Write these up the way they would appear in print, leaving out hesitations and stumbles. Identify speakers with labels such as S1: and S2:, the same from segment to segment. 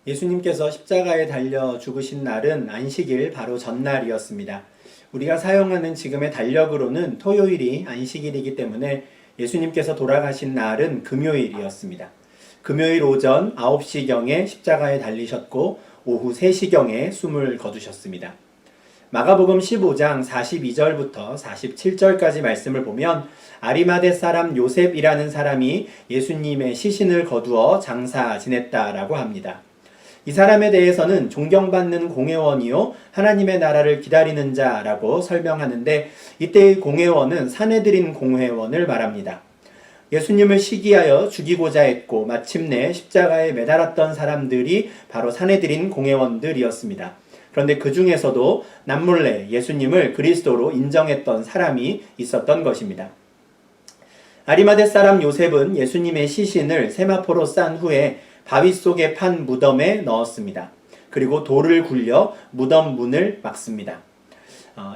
S1: 예수님께서 십자가에 달려 죽으신 날은 안식일 바로 전날이었습니다. 우리가 사용하는 지금의 달력으로는 토요일이 안식일이기 때문에 예수님께서 돌아가신 날은 금요일이었습니다. 금요일 오전 9시경에 십자가에 달리셨고 오후 3시경에 숨을 거두셨습니다. 마가복음 15장 42절부터 47절까지 말씀을 보면 아리마대 사람 요셉이라는 사람이 예수님의 시신을 거두어 장사 지냈다라고 합니다. 이 사람에 대해서는 존경받는 공회원이요 하나님의 나라를 기다리는 자라고 설명하는데, 이때의 공회원은 산헤드린 공회원을 말합니다. 예수님을 시기하여 죽이고자 했고 마침내 십자가에 매달았던 사람들이 바로 산헤드린 공회원들이었습니다. 그런데 그 중에서도 남몰래 예수님을 그리스도로 인정했던 사람이 있었던 것입니다. 아리마대 사람 요셉은 예수님의 시신을 세마포로 싼 후에 바위 속에 판 무덤에 넣었습니다. 그리고 돌을 굴려 무덤 문을 막습니다.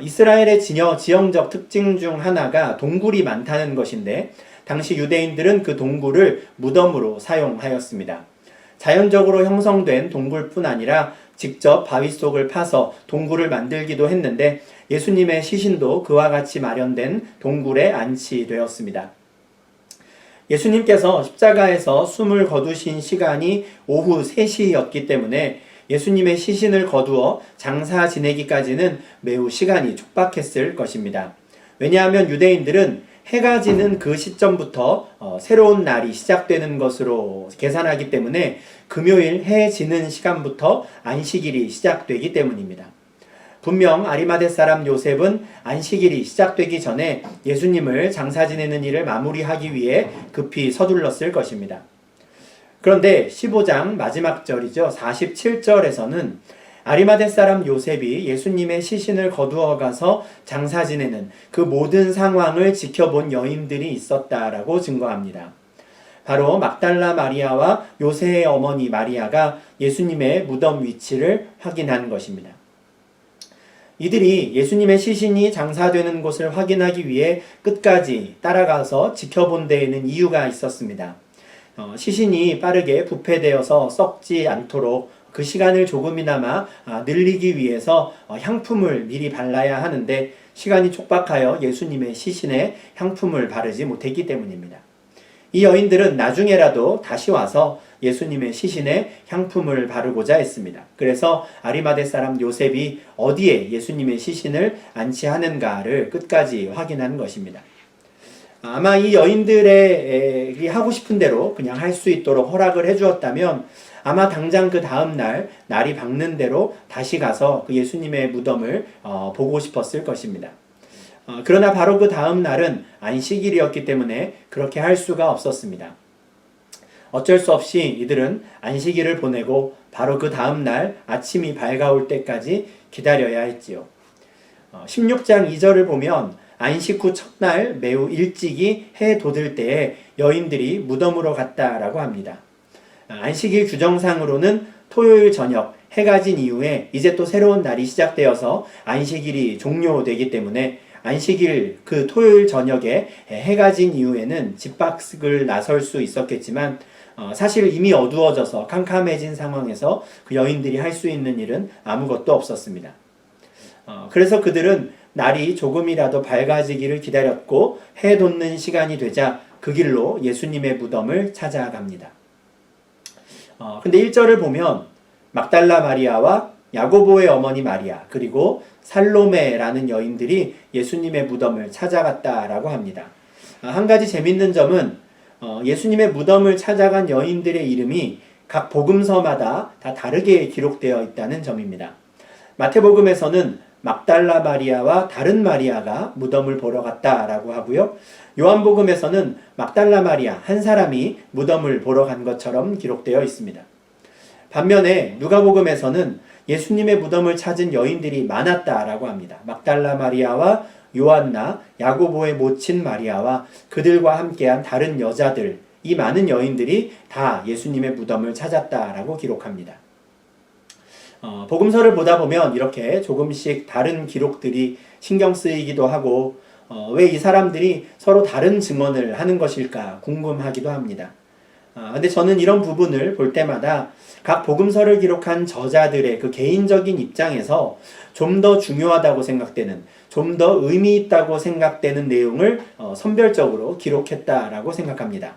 S1: 이스라엘의 지형적 특징 중 하나가 동굴이 많다는 것인데, 당시 유대인들은 그 동굴을 무덤으로 사용하였습니다. 자연적으로 형성된 동굴뿐 아니라 직접 바위 속을 파서 동굴을 만들기도 했는데, 예수님의 시신도 그와 같이 마련된 동굴에 안치되었습니다. 예수님께서 십자가에서 숨을 거두신 시간이 오후 3시였기 때문에 예수님의 시신을 거두어 장사 지내기까지는 매우 시간이 촉박했을 것입니다. 왜냐하면 유대인들은 해가 지는 그 시점부터 새로운 날이 시작되는 것으로 계산하기 때문에 금요일 해 지는 시간부터 안식일이 시작되기 때문입니다. 분명 아리마대 사람 요셉은 안식일이 시작되기 전에 예수님을 장사 지내는 일을 마무리하기 위해 급히 서둘렀을 것입니다. 그런데 15장 마지막 절이죠. 47절에서는 아리마대 사람 요셉이 예수님의 시신을 거두어 가서 장사 지내는 그 모든 상황을 지켜본 여인들이 있었다라고 증거합니다. 바로 막달라 마리아와 요새의 어머니 마리아가 예수님의 무덤 위치를 확인한 것입니다. 이들이 예수님의 시신이 장사되는 곳을 확인하기 위해 끝까지 따라가서 지켜본 데에는 이유가 있었습니다. 시신이 빠르게 부패되어서 썩지 않도록 그 시간을 조금이나마 늘리기 위해서 향품을 미리 발라야 하는데, 시간이 촉박하여 예수님의 시신에 향품을 바르지 못했기 때문입니다. 이 여인들은 나중에라도 다시 와서 예수님의 시신에 향품을 바르고자 했습니다. 그래서 아리마대 사람 요셉이 어디에 예수님의 시신을 안치하는가를 끝까지 확인한 것입니다. 아마 이 여인들의 하고 싶은 대로 그냥 할 수 있도록 허락을 해주었다면 아마 당장 그 다음 날이 밝는 대로 다시 가서 그 예수님의 무덤을 보고 싶었을 것입니다. 그러나 바로 그 다음 날은 안식일이었기 때문에 그렇게 할 수가 없었습니다. 어쩔 수 없이 이들은 안식일을 보내고 바로 그 다음 날 아침이 밝아올 때까지 기다려야 했지요. 16장 2절을 보면 안식 후 첫날 매우 일찍이 해 돋을 때에 여인들이 무덤으로 갔다라고 합니다. 안식일 규정상으로는 토요일 저녁 해가 진 이후에 이제 또 새로운 날이 시작되어서 안식일이 종료되기 때문에 안식일 그 토요일 저녁에 해가 진 이후에는 집 밖을 나설 수 있었겠지만 사실 이미 어두워져서 캄캄해진 상황에서 그 여인들이 할 수 있는 일은 아무것도 없었습니다. 그래서 그들은 날이 조금이라도 밝아지기를 기다렸고 해 돋는 시간이 되자 그 길로 예수님의 무덤을 찾아갑니다. 근데 1절을 보면 막달라 마리아와 야고보의 어머니 마리아 그리고 살로메라는 여인들이 예수님의 무덤을 찾아갔다라고 합니다. 한 가지 재밌는 점은 예수님의 무덤을 찾아간 여인들의 이름이 각 복음서마다 다 다르게 기록되어 있다는 점입니다. 마태복음에서는 막달라 마리아와 다른 마리아가 무덤을 보러 갔다라고 하고요. 요한복음에서는 막달라 마리아 한 사람이 무덤을 보러 간 것처럼 기록되어 있습니다. 반면에 누가복음에서는 예수님의 무덤을 찾은 여인들이 많았다라고 합니다. 막달라 마리아와 요한나, 야고보의 모친 마리아와 그들과 함께한 다른 여자들, 이 많은 여인들이 다 예수님의 무덤을 찾았다라고 기록합니다. 복음서를 보다 보면 이렇게 조금씩 다른 기록들이 신경 쓰이기도 하고 왜 이 사람들이 서로 다른 증언을 하는 것일까 궁금하기도 합니다. 근데 저는 이런 부분을 볼 때마다 각 복음서를 기록한 저자들의 그 개인적인 입장에서 좀 더 중요하다고 생각되는, 좀 더 의미 있다고 생각되는 내용을 선별적으로 기록했다라고 생각합니다.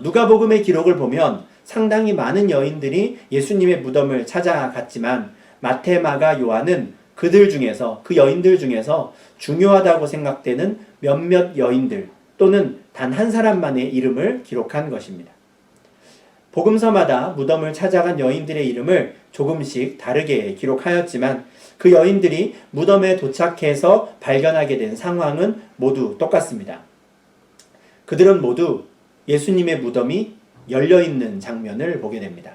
S1: 누가복음의 기록을 보면 상당히 많은 여인들이 예수님의 무덤을 찾아갔지만 마태, 마가, 요한은 그들 중에서, 그 여인들 중에서 중요하다고 생각되는 몇몇 여인들 또는 단 한 사람만의 이름을 기록한 것입니다. 복음서마다 무덤을 찾아간 여인들의 이름을 조금씩 다르게 기록하였지만 그 여인들이 무덤에 도착해서 발견하게 된 상황은 모두 똑같습니다. 그들은 모두 예수님의 무덤이 열려있는 장면을 보게 됩니다.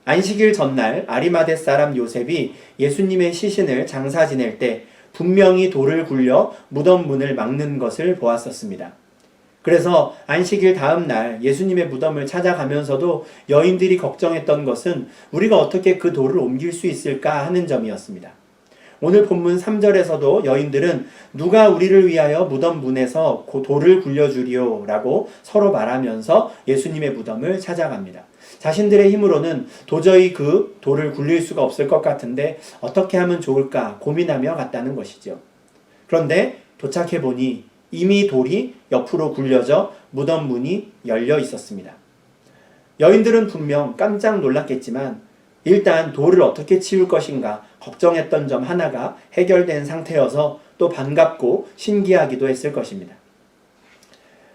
S1: 안식일 전날 아리마대 사람 요셉이 예수님의 시신을 장사 지낼 때 분명히 돌을 굴려 무덤 문을 막는 것을 보았었습니다. 그래서 안식일 다음 날 예수님의 무덤을 찾아가면서도 여인들이 걱정했던 것은 우리가 어떻게 그 돌을 옮길 수 있을까 하는 점이었습니다. 오늘 본문 3절에서도 여인들은 누가 우리를 위하여 무덤 문에서 돌을 굴려주리오 라고 서로 말하면서 예수님의 무덤을 찾아갑니다. 자신들의 힘으로는 도저히 그 돌을 굴릴 수가 없을 것 같은데 어떻게 하면 좋을까 고민하며 갔다는 것이죠. 그런데 도착해 보니 이미 돌이 옆으로 굴려져 무덤 문이 열려 있었습니다. 여인들은 분명 깜짝 놀랐겠지만 일단 돌을 어떻게 치울 것인가 걱정했던 점 하나가 해결된 상태여서 또 반갑고 신기하기도 했을 것입니다.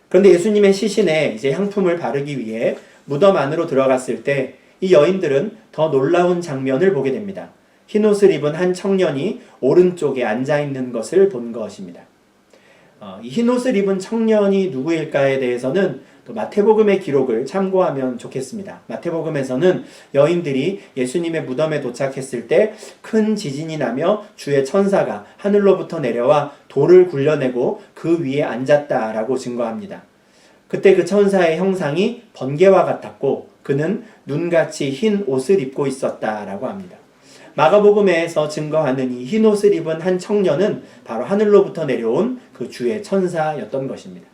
S1: 그런데 예수님의 시신에 이제 향품을 바르기 위해 무덤 안으로 들어갔을 때 이 여인들은 더 놀라운 장면을 보게 됩니다. 흰옷을 입은 한 청년이 오른쪽에 앉아있는 것을 본 것입니다. 이 흰옷을 입은 청년이 누구일까에 대해서는 또 마태복음의 기록을 참고하면 좋겠습니다. 마태복음에서는 여인들이 예수님의 무덤에 도착했을 때 큰 지진이 나며 주의 천사가 하늘로부터 내려와 돌을 굴려내고 그 위에 앉았다라고 증거합니다. 그때 그 천사의 형상이 번개와 같았고 그는 눈같이 흰 옷을 입고 있었다라고 합니다. 마가복음에서 증거하는 이 흰 옷을 입은 한 청년은 바로 하늘로부터 내려온 그 주의 천사였던 것입니다.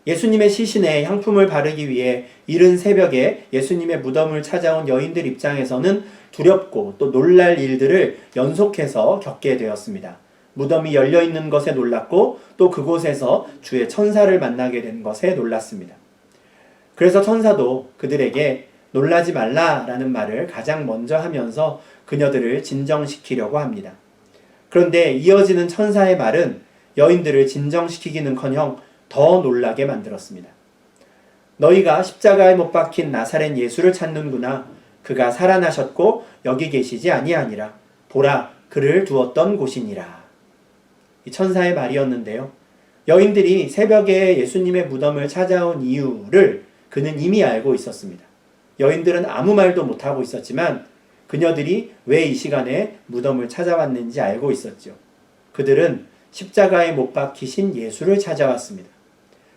S1: 예수님의 시신에 향품을 바르기 위해 이른 새벽에 예수님의 무덤을 찾아온 여인들 입장에서는 두렵고 또 놀랄 일들을 연속해서 겪게 되었습니다. 무덤이 열려있는 것에 놀랐고 또 그곳에서 주의 천사를 만나게 된 것에 놀랐습니다. 그래서 천사도 그들에게 놀라지 말라라는 말을 가장 먼저 하면서 그녀들을 진정시키려고 합니다. 그런데 이어지는 천사의 말은 여인들을 진정시키기는커녕 더 놀라게 만들었습니다. 너희가 십자가에 못 박힌 나사렛 예수를 찾는구나. 그가 살아나셨고 여기 계시지 아니하니라. 보라, 그를 두었던 곳이니라. 이 천사의 말이었는데요. 여인들이 새벽에 예수님의 무덤을 찾아온 이유를 그는 이미 알고 있었습니다. 여인들은 아무 말도 못하고 있었지만 그녀들이 왜 이 시간에 무덤을 찾아왔는지 알고 있었죠. 그들은 십자가에 못 박히신 예수를 찾아왔습니다.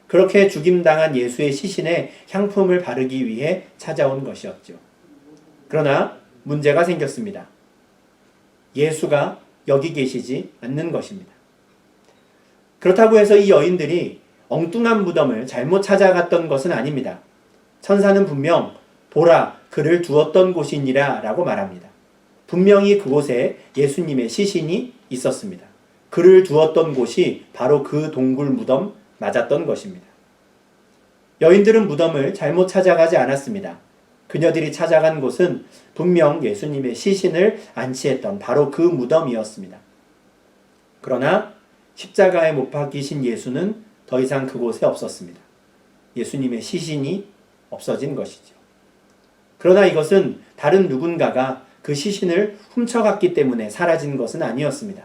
S1: 그렇게 죽임당한 예수의 시신에 향품을 바르기 위해 찾아온 것이었죠. 그러나 문제가 생겼습니다. 예수가 여기 계시지 않는 것입니다. 그렇다고 해서 이 여인들이 엉뚱한 무덤을 잘못 찾아갔던 것은 아닙니다. 천사는 분명 보라, 그를 두었던 곳이니라 라고 말합니다. 분명히 그곳에 예수님의 시신이 있었습니다. 그를 두었던 곳이 바로 그 동굴 무덤 맞았던 것입니다. 여인들은 무덤을 잘못 찾아가지 않았습니다. 그녀들이 찾아간 곳은 분명 예수님의 시신을 안치했던 바로 그 무덤이었습니다. 그러나 십자가에 못 박히신 예수는 더 이상 그곳에 없었습니다. 예수님의 시신이 없어진 것이죠. 그러나 이것은 다른 누군가가 그 시신을 훔쳐갔기 때문에 사라진 것은 아니었습니다.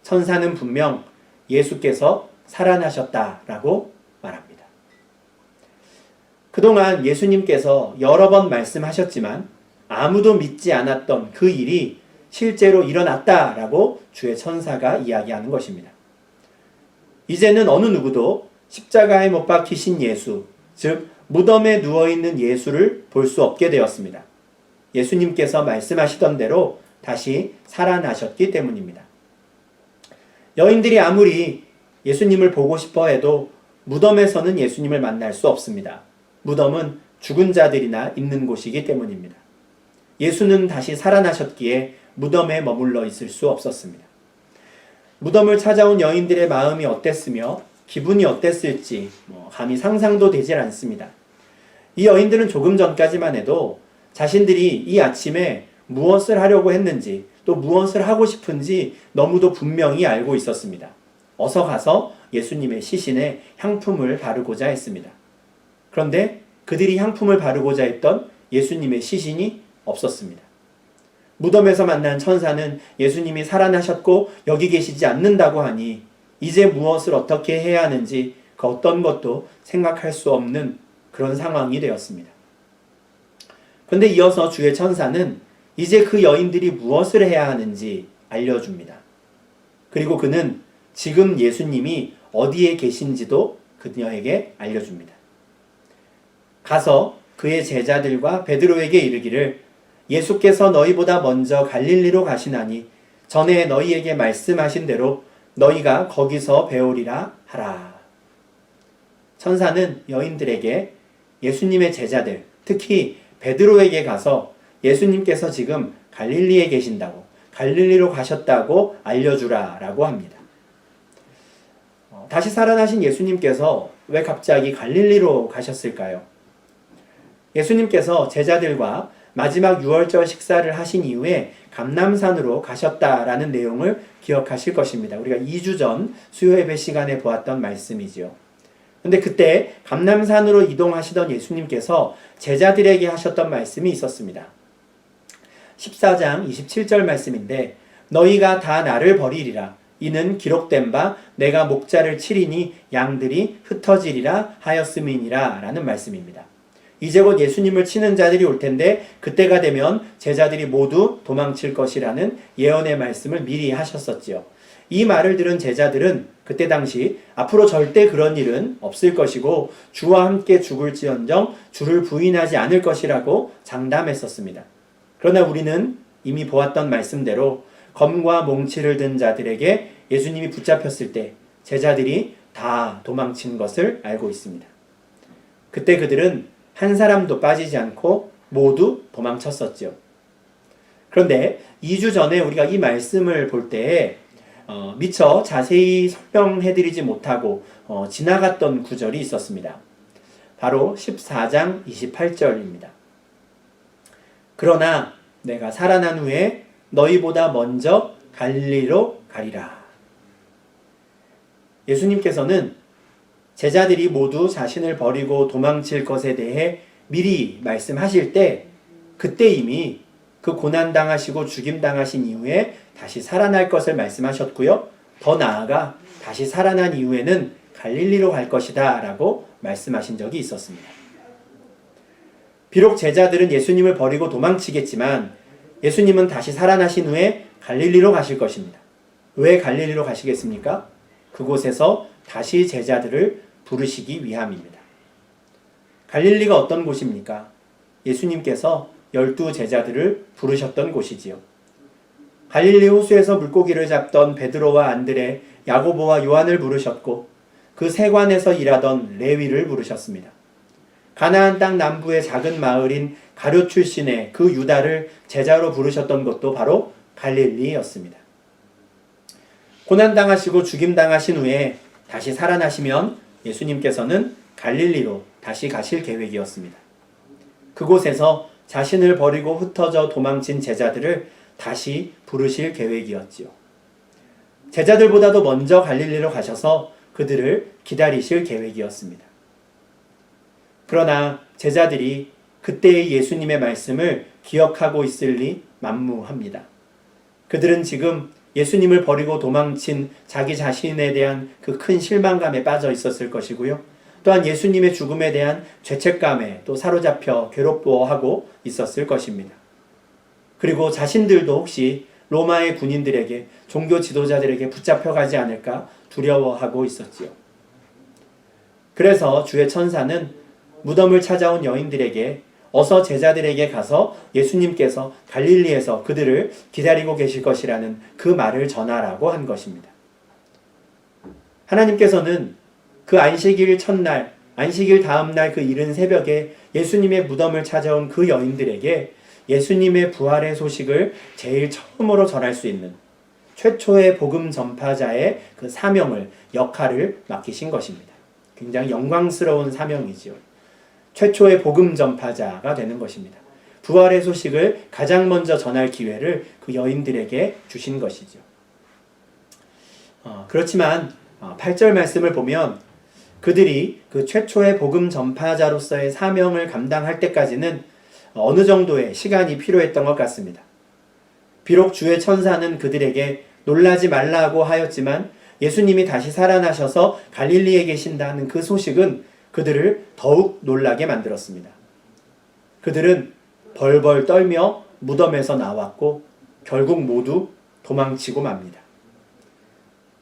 S1: 천사는 분명 예수께서 살아나셨다라고 말합니다. 그동안 예수님께서 여러 번 말씀하셨지만 아무도 믿지 않았던 그 일이 실제로 일어났다라고 주의 천사가 이야기하는 것입니다. 이제는 어느 누구도 십자가에 못 박히신 예수, 즉 무덤에 누워있는 예수를 볼 수 없게 되었습니다. 예수님께서 말씀하시던 대로 다시 살아나셨기 때문입니다. 여인들이 아무리 예수님을 보고 싶어 해도 무덤에서는 예수님을 만날 수 없습니다. 무덤은 죽은 자들이나 있는 곳이기 때문입니다. 예수는 다시 살아나셨기에 무덤에 머물러 있을 수 없었습니다. 무덤을 찾아온 여인들의 마음이 어땠으며 기분이 어땠을지 감히 상상도 되질 않습니다. 이 여인들은 조금 전까지만 해도 자신들이 이 아침에 무엇을 하려고 했는지 또 무엇을 하고 싶은지 너무도 분명히 알고 있었습니다. 어서 가서 예수님의 시신에 향품을 바르고자 했습니다. 그런데 그들이 향품을 바르고자 했던 예수님의 시신이 없었습니다. 무덤에서 만난 천사는 예수님이 살아나셨고 여기 계시지 않는다고 하니 이제 무엇을 어떻게 해야 하는지 그 어떤 것도 생각할 수 없는 그런 상황이 되었습니다. 그런데 이어서 주의 천사는 이제 그 여인들이 무엇을 해야 하는지 알려줍니다. 그리고 그는 지금 예수님이 어디에 계신지도 그녀에게 알려줍니다. 가서 그의 제자들과 베드로에게 이르기를 예수께서 너희보다 먼저 갈릴리로 가시나니 전에 너희에게 말씀하신 대로 너희가 거기서 배우리라 하라. 천사는 여인들에게 예수님의 제자들, 특히 베드로에게 가서 예수님께서 지금 갈릴리에 계신다고, 갈릴리로 가셨다고 알려주라 라고 합니다. 다시 살아나신 예수님께서 왜 갑자기 갈릴리로 가셨을까요? 예수님께서 제자들과 마지막 유월절 식사를 하신 이후에 감람산으로 가셨다라는 내용을 기억하실 것입니다. 우리가 2주 전 수요 예배 시간에 보았던 말씀이지요. 근데 그때 감람산으로 이동하시던 예수님께서 제자들에게 하셨던 말씀이 있었습니다. 14장 27절 말씀인데 너희가 다 나를 버리리라. 이는 기록된 바 내가 목자를 치리니 양들이 흩어지리라 하였음이니라 라는 말씀입니다. 이제 곧 예수님을 치는 자들이 올 텐데 그때가 되면 제자들이 모두 도망칠 것이라는 예언의 말씀을 미리 하셨었지요. 이 말을 들은 제자들은 그때 당시 앞으로 절대 그런 일은 없을 것이고 주와 함께 죽을지언정 주를 부인하지 않을 것이라고 장담했었습니다. 그러나 우리는 이미 보았던 말씀대로 검과 몽치를 든 자들에게 예수님이 붙잡혔을 때 제자들이 다 도망친 것을 알고 있습니다. 그때 그들은 한 사람도 빠지지 않고 모두 도망쳤었죠. 그런데 2주 전에 우리가 이 말씀을 볼 때에 미처 자세히 설명해드리지 못하고 지나갔던 구절이 있었습니다. 바로 14장 28절입니다. 그러나 내가 살아난 후에 너희보다 먼저 갈릴리로 가리라. 예수님께서는 제자들이 모두 자신을 버리고 도망칠 것에 대해 미리 말씀하실 때 그때 이미 그 고난당하시고 죽임당하신 이후에 다시 살아날 것을 말씀하셨고요. 더 나아가 다시 살아난 이후에는 갈릴리로 갈 것이다 라고 말씀하신 적이 있었습니다. 비록 제자들은 예수님을 버리고 도망치겠지만 예수님은 다시 살아나신 후에 갈릴리로 가실 것입니다. 왜 갈릴리로 가시겠습니까? 그곳에서 다시 제자들을 부르시기 위함입니다. 갈릴리가 어떤 곳입니까? 예수님께서 12 제자들을 부르셨던 곳이지요. 갈릴리 호수에서 물고기를 잡던 베드로와 안드레, 야고보와 요한을 부르셨고 그 세관에서 일하던 레위를 부르셨습니다. 가나안 땅 남부의 작은 마을인 가룟 출신의 그 유다를 제자로 부르셨던 것도 바로 갈릴리였습니다. 고난당하시고 죽임당하신 후에 다시 살아나시면 예수님께서는 갈릴리로 다시 가실 계획이었습니다. 그곳에서 자신을 버리고 흩어져 도망친 제자들을 다시 부르실 계획이었지요. 제자들보다도 먼저 갈릴리로 가셔서 그들을 기다리실 계획이었습니다. 그러나 제자들이 그때의 예수님의 말씀을 기억하고 있을 리 만무합니다. 그들은 지금 예수님을 버리고 도망친 자기 자신에 대한 그 큰 실망감에 빠져 있었을 것이고요. 또한 예수님의 죽음에 대한 죄책감에 또 사로잡혀 괴롭워하고 있었을 것입니다. 그리고 자신들도 혹시 로마의 군인들에게 종교 지도자들에게 붙잡혀가지 않을까 두려워하고 있었지요. 그래서 주의 천사는 무덤을 찾아온 여인들에게 어서 제자들에게 가서 예수님께서 갈릴리에서 그들을 기다리고 계실 것이라는 그 말을 전하라고 한 것입니다. 하나님께서는 그 안식일 첫날, 안식일 다음날 그 이른 새벽에 예수님의 무덤을 찾아온 그 여인들에게 예수님의 부활의 소식을 제일 처음으로 전할 수 있는 최초의 복음 전파자의 그 사명을, 역할을 맡기신 것입니다. 굉장히 영광스러운 사명이지요. 최초의 복음 전파자가 되는 것입니다. 부활의 소식을 가장 먼저 전할 기회를 그 여인들에게 주신 것이죠. 그렇지만 8절 말씀을 보면 그들이 그 최초의 복음 전파자로서의 사명을 감당할 때까지는 어느 정도의 시간이 필요했던 것 같습니다. 비록 주의 천사는 그들에게 놀라지 말라고 하였지만 예수님이 다시 살아나셔서 갈릴리에 계신다는 그 소식은 그들을 더욱 놀라게 만들었습니다. 그들은 벌벌 떨며 무덤에서 나왔고 결국 모두 도망치고 맙니다.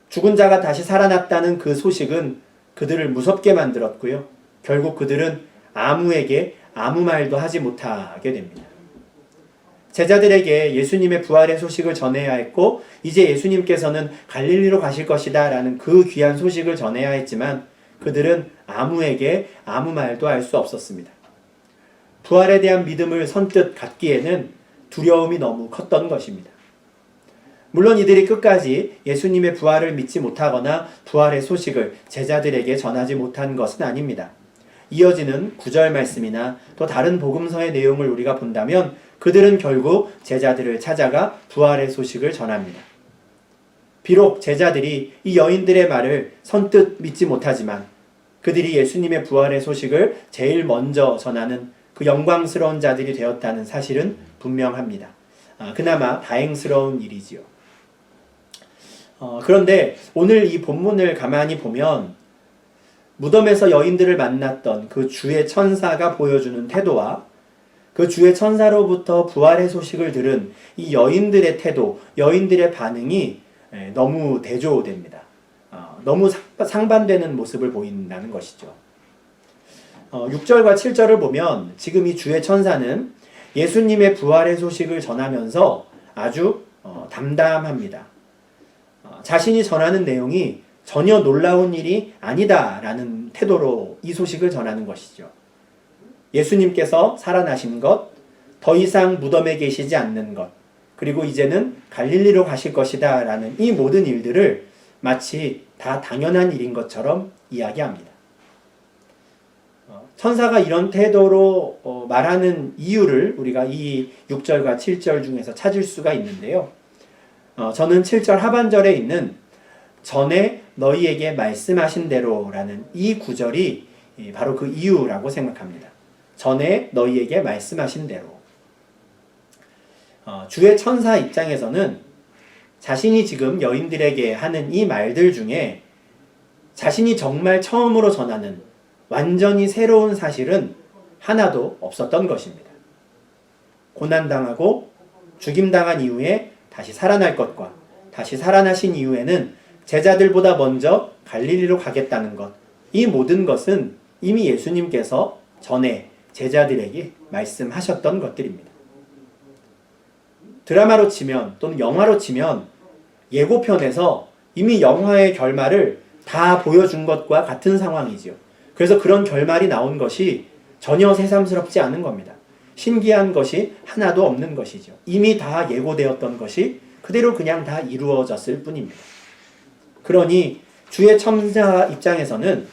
S1: 죽은 자가 다시 살아났다는 그 소식은 그들을 무섭게 만들었고요. 결국 그들은 아무에게 아무 말도 하지 못하게 됩니다. 제자들에게 예수님의 부활의 소식을 전해야 했고 이제 예수님께서는 갈릴리로 가실 것이다 라는 그 귀한 소식을 전해야 했지만 그들은 아무에게 아무 말도 할 수 없었습니다. 부활에 대한 믿음을 선뜻 갖기에는 두려움이 너무 컸던 것입니다. 물론 이들이 끝까지 예수님의 부활을 믿지 못하거나 부활의 소식을 제자들에게 전하지 못한 것은 아닙니다. 이어지는 9절 말씀이나 또 다른 복음서의 내용을 우리가 본다면 그들은 결국 제자들을 찾아가 부활의 소식을 전합니다. 비록 제자들이 이 여인들의 말을 선뜻 믿지 못하지만 그들이 예수님의 부활의 소식을 제일 먼저 전하는 그 영광스러운 자들이 되었다는 사실은 분명합니다. 그나마 다행스러운 일이지요. 그런데 오늘 이 본문을 가만히 보면 무덤에서 여인들을 만났던 그 주의 천사가 보여주는 태도와 그 주의 천사로부터 부활의 소식을 들은 이 여인들의 태도, 여인들의 반응이 너무 대조됩니다. 너무 상반되는 모습을 보인다는 것이죠. 6절과 7절을 보면 지금 이 주의 천사는 예수님의 부활의 소식을 전하면서 아주 담담합니다. 자신이 전하는 내용이 전혀 놀라운 일이 아니다라는 태도로 이 소식을 전하는 것이죠. 예수님께서 살아나신 것, 더 이상 무덤에 계시지 않는 것, 그리고 이제는 갈릴리로 가실 것이다 라는 이 모든 일들을 마치 다 당연한 일인 것처럼 이야기합니다. 천사가 이런 태도로 말하는 이유를 우리가 이 6절과 7절 중에서 찾을 수가 있는데요. 저는 7절 하반절에 있는 전에 너희에게 말씀하신 대로라는 이 구절이 바로 그 이유라고 생각합니다. 전에 너희에게 말씀하신 대로. 주의 천사 입장에서는 자신이 지금 여인들에게 하는 이 말들 중에 자신이 정말 처음으로 전하는 완전히 새로운 사실은 하나도 없었던 것입니다. 고난당하고 죽임당한 이후에 다시 살아날 것과 다시 살아나신 이후에는 제자들보다 먼저 갈릴리로 가겠다는 것, 이 모든 것은 이미 예수님께서 전에 제자들에게 말씀하셨던 것들입니다. 드라마로 치면 또는 영화로 치면 예고편에서 이미 영화의 결말을 다 보여준 것과 같은 상황이지요. 그래서 그런 결말이 나온 것이 전혀 새삼스럽지 않은 겁니다. 신기한 것이 하나도 없는 것이죠. 이미 다 예고되었던 것이 그대로 그냥 다 이루어졌을 뿐입니다. 그러니 주의 천사 입장에서는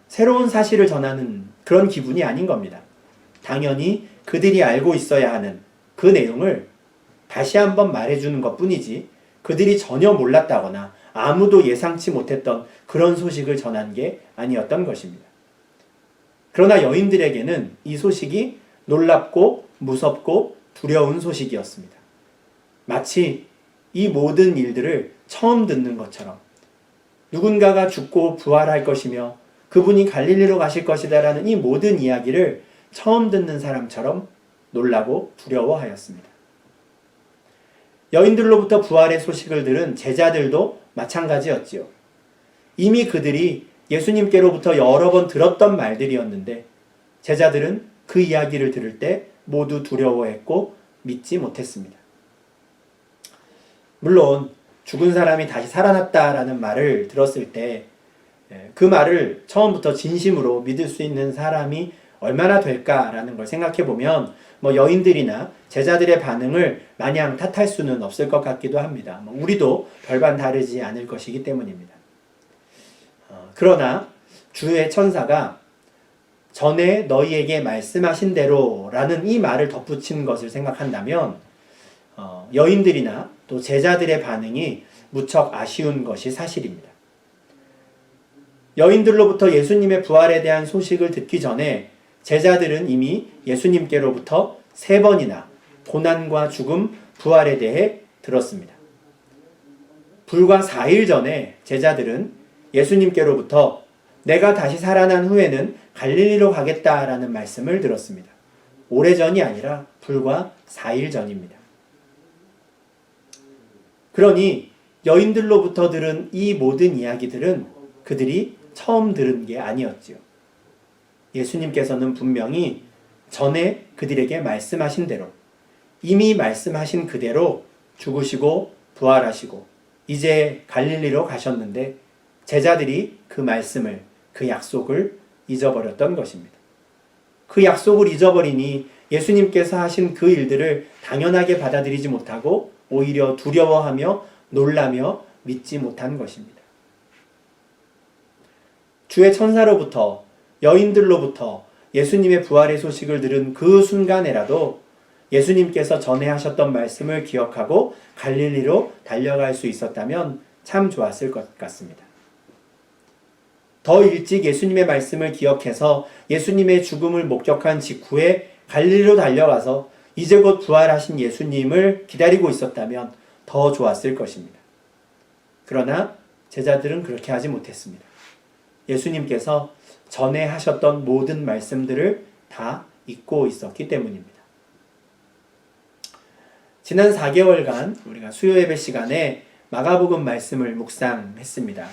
S1: 새로운 사실을 전하는 그런 기분이 아닌 겁니다. 당연히 그들이 알고 있어야 하는 그 내용을 다시 한번 말해주는 것뿐이지 그들이 전혀 몰랐다거나 아무도 예상치 못했던 그런 소식을 전한 게 아니었던 것입니다. 그러나 여인들에게는 이 소식이 놀랍고 무섭고 두려운 소식이었습니다. 마치 이 모든 일들을 처음 듣는 것처럼 누군가가 죽고 부활할 것이며 그분이 갈릴리로 가실 것이다라는 이 모든 이야기를 처음 듣는 사람처럼 놀라고 두려워하였습니다. 여인들로부터 부활의 소식을 들은 제자들도 마찬가지였지요. 이미 그들이 예수님께로부터 여러 번 들었던 말들이었는데 제자들은 그 이야기를 들을 때 모두 두려워했고 믿지 못했습니다. 물론 죽은 사람이 다시 살아났다라는 말을 들었을 때 그 말을 처음부터 진심으로 믿을 수 있는 사람이 얼마나 될까라는 걸 생각해 보면 여인들이나 제자들의 반응을 마냥 탓할 수는 없을 것 같기도 합니다. 우리도 별반 다르지 않을 것이기 때문입니다. 그러나 주의 천사가 전에 너희에게 말씀하신 대로라는 이 말을 덧붙인 것을 생각한다면 여인들이나 또 제자들의 반응이 무척 아쉬운 것이 사실입니다. 여인들로부터 예수님의 부활에 대한 소식을 듣기 전에 제자들은 이미 예수님께로부터 3번이나 고난과 죽음, 부활에 대해 들었습니다. 불과 4일 전에 제자들은 예수님께로부터 내가 다시 살아난 후에는 갈릴리로 가겠다라는 말씀을 들었습니다. 오래전이 아니라 불과 4일 전입니다. 그러니 여인들로부터 들은 이 모든 이야기들은 그들이 처음 들은 게 아니었지요. 예수님께서는 분명히 전에 그들에게 말씀하신 대로, 이미 말씀하신 그대로 죽으시고 부활하시고 이제 갈릴리로 가셨는데 제자들이 그 말씀을, 그 약속을 잊어버렸던 것입니다. 그 약속을 잊어버리니 예수님께서 하신 그 일들을 당연하게 받아들이지 못하고 오히려 두려워하며 놀라며 믿지 못한 것입니다. 주의 천사로부터, 여인들로부터 예수님의 부활의 소식을 들은 그 순간에라도 예수님께서 전에 하셨던 말씀을 기억하고 갈릴리로 달려갈 수 있었다면 참 좋았을 것 같습니다. 더 일찍 예수님의 말씀을 기억해서 예수님의 죽음을 목격한 직후에 갈릴리로 달려가서 이제 곧 부활하신 예수님을 기다리고 있었다면 더 좋았을 것입니다. 그러나 제자들은 그렇게 하지 못했습니다. 예수님께서 전에 하셨던 모든 말씀들을 다 잊고 있었기 때문입니다. 지난 4개월간 우리가 수요 예배 시간에 마가복음 말씀을 묵상했습니다.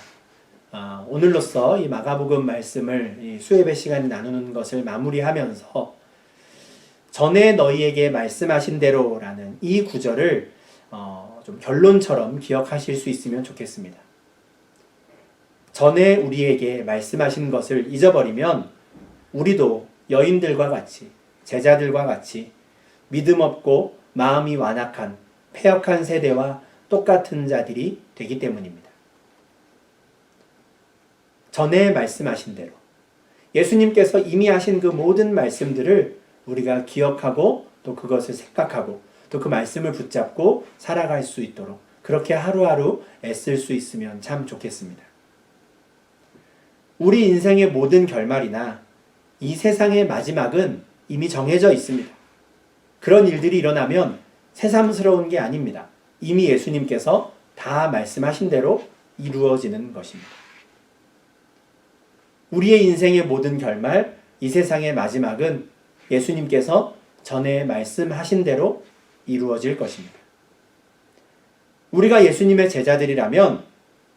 S1: 오늘로써 이 마가복음 말씀을 이 수요 예배 시간에 나누는 것을 마무리하면서 전에 너희에게 말씀하신 대로라는 이 구절을 좀 결론처럼 기억하실 수 있으면 좋겠습니다. 전에 우리에게 말씀하신 것을 잊어버리면 우리도 여인들과 같이, 제자들과 같이 믿음 없고 마음이 완악한 패역한 세대와 똑같은 자들이 되기 때문입니다. 전에 말씀하신 대로 예수님께서 이미 하신 그 모든 말씀들을 우리가 기억하고 또 그것을 생각하고 또 그 말씀을 붙잡고 살아갈 수 있도록 그렇게 하루하루 애쓸 수 있으면 참 좋겠습니다. 우리 인생의 모든 결말이나 이 세상의 마지막은 이미 정해져 있습니다. 그런 일들이 일어나면 새삼스러운 게 아닙니다. 이미 예수님께서 다 말씀하신 대로 이루어지는 것입니다. 우리의 인생의 모든 결말, 이 세상의 마지막은 예수님께서 전에 말씀하신 대로 이루어질 것입니다. 우리가 예수님의 제자들이라면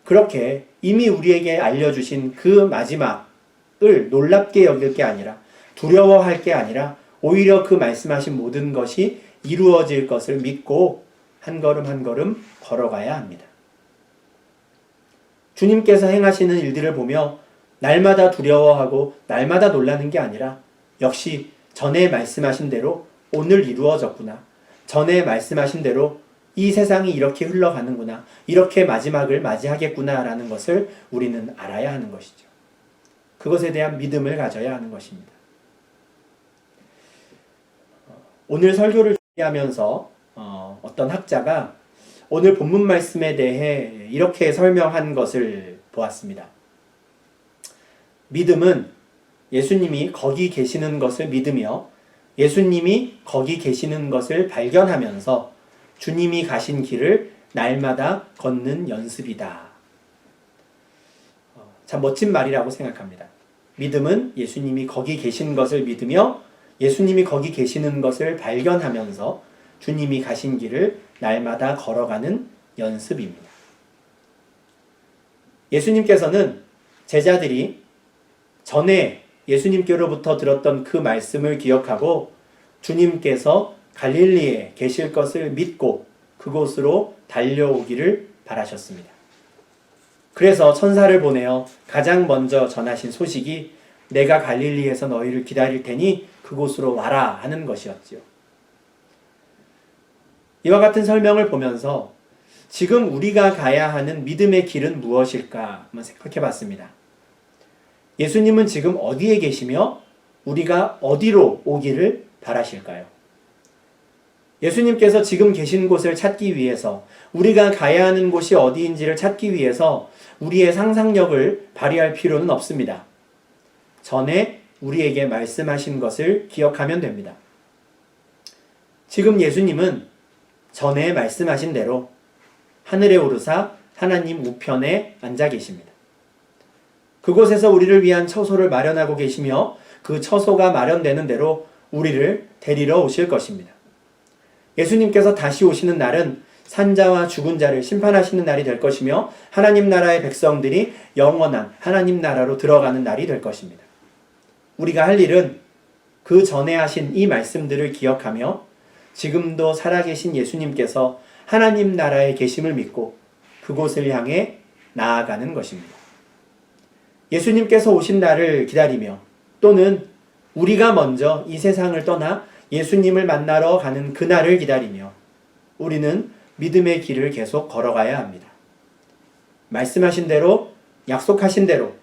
S1: 그렇게 이미 우리에게 알려주신 그 마지막을 놀랍게 여길 게 아니라 두려워할 게 아니라 오히려 그 말씀하신 모든 것이 이루어질 것을 믿고 한 걸음 한 걸음 걸어가야 합니다. 주님께서 행하시는 일들을 보며 날마다 두려워하고 날마다 놀라는 게 아니라 역시 전에 말씀하신 대로 오늘 이루어졌구나. 전에 말씀하신 대로 이 세상이 이렇게 흘러가는구나. 이렇게 마지막을 맞이하겠구나 라는 것을 우리는 알아야 하는 것이죠. 그것에 대한 믿음을 가져야 하는 것입니다. 오늘 설교를 준비하면서 어떤 학자가 오늘 본문 말씀에 대해 이렇게 설명한 것을 보았습니다. 믿음은 예수님이 거기 계시는 것을 믿으며 예수님이 거기 계시는 것을 발견하면서 주님이 가신 길을 날마다 걷는 연습이다. 참 멋진 말이라고 생각합니다. 믿음은 예수님이 거기 계신 것을 믿으며 예수님이 거기 계시는 것을 발견하면서 주님이 가신 길을 날마다 걸어가는 연습입니다. 예수님께서는 제자들이 전에 예수님께로부터 들었던 그 말씀을 기억하고 주님께서 갈릴리에 계실 것을 믿고 그곳으로 달려오기를 바라셨습니다. 그래서 천사를 보내어 가장 먼저 전하신 소식이 내가 갈릴리에서 너희를 기다릴 테니 그곳으로 와라 하는 것이었지요. 이와 같은 설명을 보면서 지금 우리가 가야 하는 믿음의 길은 무엇일까 한번 생각해 봤습니다. 예수님은 지금 어디에 계시며 우리가 어디로 오기를 바라실까요? 예수님께서 지금 계신 곳을 찾기 위해서, 우리가 가야 하는 곳이 어디인지를 찾기 위해서 우리의 상상력을 발휘할 필요는 없습니다. 전에 우리에게 말씀하신 것을 기억하면 됩니다. 지금 예수님은 전에 말씀하신 대로 하늘에 오르사 하나님 우편에 앉아 계십니다. 그곳에서 우리를 위한 처소를 마련하고 계시며 그 처소가 마련되는 대로 우리를 데리러 오실 것입니다. 예수님께서 다시 오시는 날은 산자와 죽은 자를 심판하시는 날이 될 것이며 하나님 나라의 백성들이 영원한 하나님 나라로 들어가는 날이 될 것입니다. 우리가 할 일은 그 전에 하신 이 말씀들을 기억하며 지금도 살아계신 예수님께서 하나님 나라에 계심을 믿고 그곳을 향해 나아가는 것입니다. 예수님께서 오신 날을 기다리며 또는 우리가 먼저 이 세상을 떠나 예수님을 만나러 가는 그날을 기다리며 우리는 믿음의 길을 계속 걸어가야 합니다. 말씀하신 대로, 약속하신 대로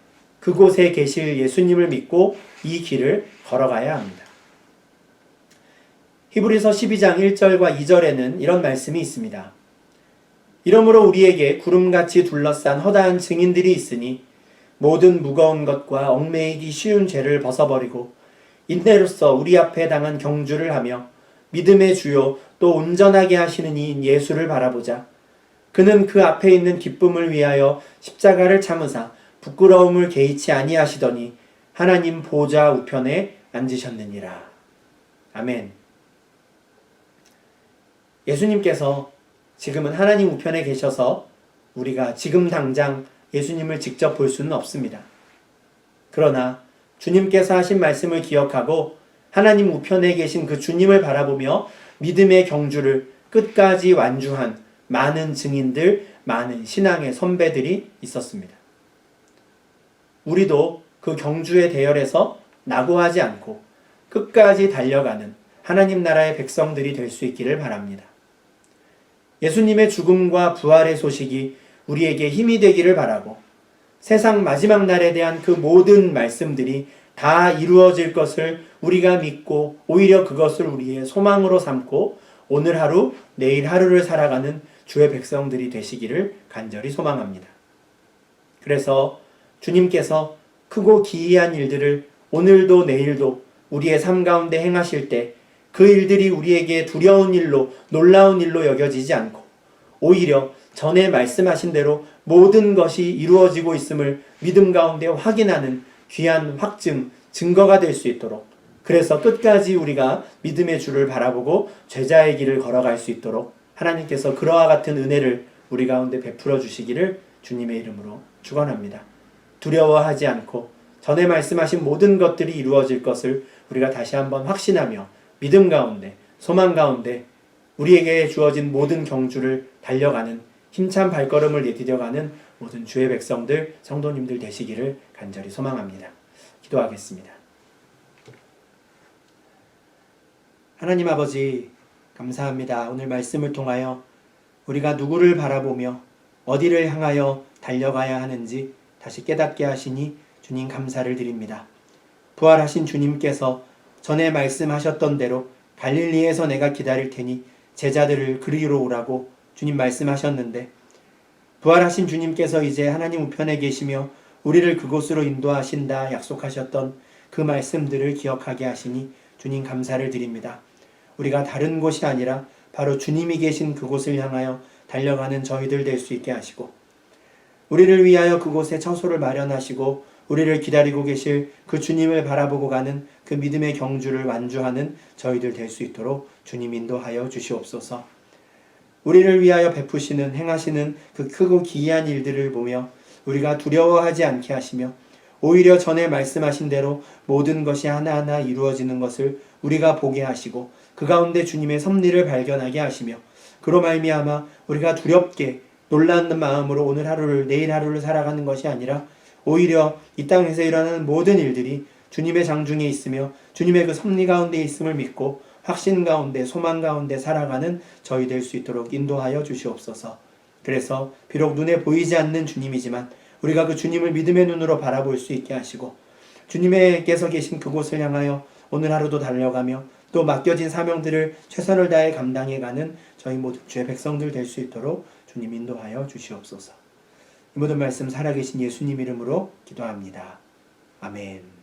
S1: 그곳에 계실 예수님을 믿고 이 길을 걸어가야 합니다. 히브리서 12장 1절과 2절에는 이런 말씀이 있습니다. 이러므로 우리에게 구름같이 둘러싼 허다한 증인들이 있으니 모든 무거운 것과 얽매이기 쉬운 죄를 벗어버리고 인내로써 우리 앞에 당한 경주를 하며 믿음의 주요 또 온전하게 하시는 이인 예수를 바라보자. 그는 그 앞에 있는 기쁨을 위하여 십자가를 참으사 부끄러움을 개의치 아니하시더니 하나님 보좌 우편에 앉으셨느니라. 아멘. 예수님께서 지금은 하나님 우편에 계셔서 우리가 지금 당장 예수님을 직접 볼 수는 없습니다. 그러나 주님께서 하신 말씀을 기억하고 하나님 우편에 계신 그 주님을 바라보며 믿음의 경주를 끝까지 완주한 많은 증인들, 많은 신앙의 선배들이 있었습니다. 우리도 그 경주의 대열에서 낙오하지 않고 끝까지 달려가는 하나님 나라의 백성들이 될 수 있기를 바랍니다. 예수님의 죽음과 부활의 소식이 우리에게 힘이 되기를 바라고 세상 마지막 날에 대한 그 모든 말씀들이 다 이루어질 것을 우리가 믿고 오히려 그것을 우리의 소망으로 삼고 오늘 하루, 내일 하루를 살아가는 주의 백성들이 되시기를 간절히 소망합니다. 그래서 주님께서 크고 기이한 일들을 오늘도 내일도 우리의 삶 가운데 행하실 때 그 일들이 우리에게 두려운 일로 놀라운 일로 여겨지지 않고 오히려 전에 말씀하신 대로 모든 것이 이루어지고 있음을 믿음 가운데 확인하는 귀한 확증, 증거가 될 수 있도록 그래서 끝까지 우리가 믿음의 주를 바라보고 제자의 길을 걸어갈 수 있도록 하나님께서 그러와 같은 은혜를 우리 가운데 베풀어 주시기를 주님의 이름으로 축원합니다. 두려워하지 않고 전에 말씀하신 모든 것들이 이루어질 것을 우리가 다시 한번 확신하며 믿음 가운데, 소망 가운데 우리에게 주어진 모든 경주를 달려가는 힘찬 발걸음을 내디뎌가는 모든 주의 백성들, 성도님들 되시기를 간절히 소망합니다. 기도하겠습니다. 하나님 아버지 감사합니다. 오늘 말씀을 통하여 우리가 누구를 바라보며 어디를 향하여 달려가야 하는지 다시 깨닫게 하시니 주님 감사를 드립니다. 부활하신 주님께서 전에 말씀하셨던 대로 갈릴리에서 내가 기다릴 테니 제자들을 그리로 오라고 주님 말씀하셨는데 부활하신 주님께서 이제 하나님 우편에 계시며 우리를 그곳으로 인도하신다 약속하셨던 그 말씀들을 기억하게 하시니 주님 감사를 드립니다. 우리가 다른 곳이 아니라 바로 주님이 계신 그곳을 향하여 달려가는 저희들 될 수 있게 하시고 우리를 위하여 그곳에 처소를 마련하시고 우리를 기다리고 계실 그 주님을 바라보고 가는 그 믿음의 경주를 완주하는 저희들 될 수 있도록 주님 인도하여 주시옵소서. 우리를 위하여 베푸시는 행하시는 그 크고 기이한 일들을 보며 우리가 두려워하지 않게 하시며 오히려 전에 말씀하신 대로 모든 것이 하나하나 이루어지는 것을 우리가 보게 하시고 그 가운데 주님의 섭리를 발견하게 하시며 그로 말미암아 우리가 두렵게 놀라는 마음으로 오늘 하루를, 내일 하루를 살아가는 것이 아니라 오히려 이 땅에서 일어나는 모든 일들이 주님의 장중에 있으며 주님의 그 섭리 가운데 있음을 믿고 확신 가운데, 소망 가운데 살아가는 저희 될 수 있도록 인도하여 주시옵소서. 그래서 비록 눈에 보이지 않는 주님이지만 우리가 그 주님을 믿음의 눈으로 바라볼 수 있게 하시고 주님께서 계신 그곳을 향하여 오늘 하루도 달려가며 또 맡겨진 사명들을 최선을 다해 감당해가는 저희 모든 주의 백성들 될 수 있도록 주님 인도하여 주시옵소서. 이 모든 말씀 살아계신 예수님 이름으로 기도합니다. 아멘.